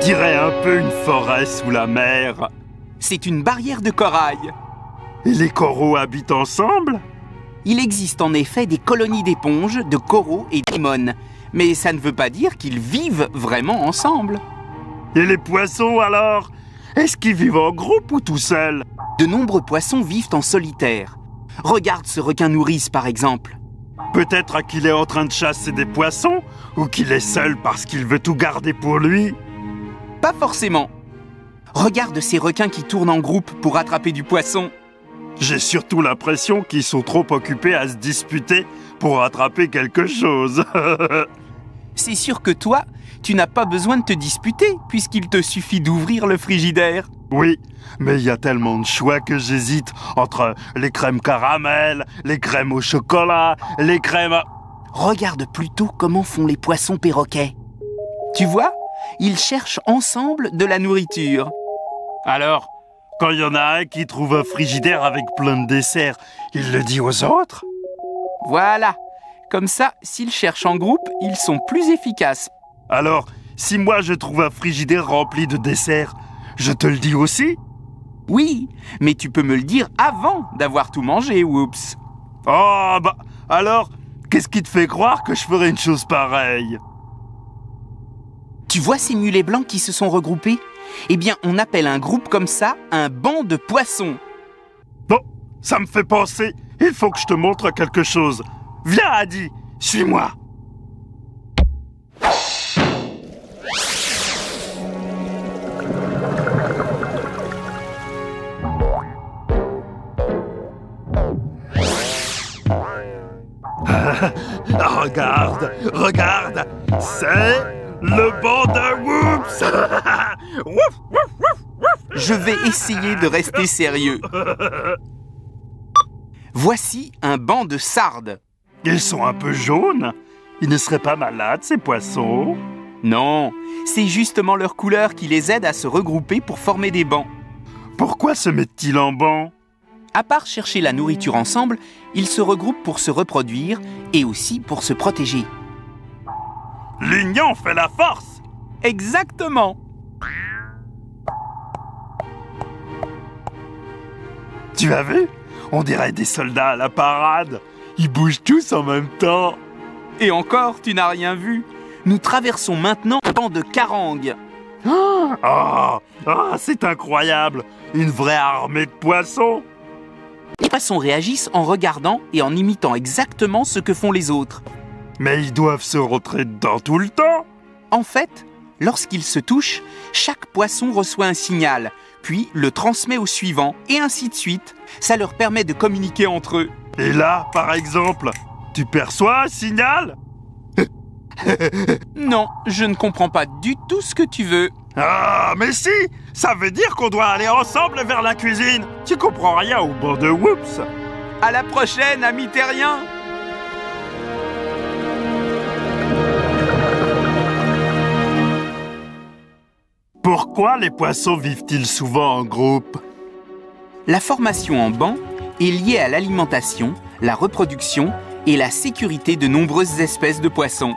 dirait un peu une forêt sous la mer. C'est une barrière de corail. Et les coraux habitent ensemble? Il existe en effet des colonies d'éponges, de coraux et d'anémones. Mais ça ne veut pas dire qu'ils vivent vraiment ensemble. Et les poissons alors? Est-ce qu'ils vivent en groupe ou tout seuls? De nombreux poissons vivent en solitaire. Regarde ce requin nourrice par exemple. Peut-être qu'il est en train de chasser des poissons, ou qu'il est seul parce qu'il veut tout garder pour lui. Pas forcément. Regarde ces requins qui tournent en groupe pour attraper du poisson. J'ai surtout l'impression qu'ils sont trop occupés à se disputer pour attraper quelque chose. C'est sûr que toi, tu n'as pas besoin de te disputer, puisqu'il te suffit d'ouvrir le frigidaire. Oui, mais il y a tellement de choix que j'hésite entre les crèmes caramel, les crèmes au chocolat, les crèmes... Regarde plutôt comment font les poissons perroquets. Tu vois, ils cherchent ensemble de la nourriture. Alors, quand il y en a un qui trouve un frigidaire avec plein de desserts, il le dit aux autres? Voilà. Comme ça, s'ils cherchent en groupe, ils sont plus efficaces. Alors, si moi je trouve un frigidaire rempli de desserts, je te le dis aussi? Oui, mais tu peux me le dire avant d'avoir tout mangé, Whoops. Oh, bah, alors, qu'est-ce qui te fait croire que je ferais une chose pareille? Tu vois ces mulets blancs qui se sont regroupés? Eh bien, on appelle un groupe comme ça un banc de poissons. Bon, ça me fait penser, il faut que je te montre quelque chose. Viens, Adi, suis-moi. Regarde, regarde, c'est le banc de Whoops. Wouf, wouf, wouf, wouf. Je vais essayer de rester sérieux. Voici un banc de sardes. Ils sont un peu jaunes. Ils ne seraient pas malades, ces poissons? Non, c'est justement leur couleur qui les aide à se regrouper pour former des bancs. Pourquoi se mettent-ils en banc? À part chercher la nourriture ensemble, ils se regroupent pour se reproduire et aussi pour se protéger. L'union fait la force! Exactement! Tu as vu? On dirait des soldats à la parade. Ils bougent tous en même temps. Et encore, tu n'as rien vu. Nous traversons maintenant un banc de carangues. C'est incroyable! Une vraie armée de poissons! Les poissons réagissent en regardant et en imitant exactement ce que font les autres. Mais ils doivent se rentrer dedans tout le temps! En fait, lorsqu'ils se touchent, chaque poisson reçoit un signal, puis le transmet au suivant, et ainsi de suite. Ça leur permet de communiquer entre eux. Et là, par exemple, tu perçois un signal? Non, je ne comprends pas du tout ce que tu veux. Ah, mais si! Ça veut dire qu'on doit aller ensemble vers la cuisine! Tu comprends rien au banc de Whoops! À la prochaine, ami terrien! Pourquoi les poissons vivent-ils souvent en groupe? La formation en banc est liée à l'alimentation, la reproduction et la sécurité de nombreuses espèces de poissons.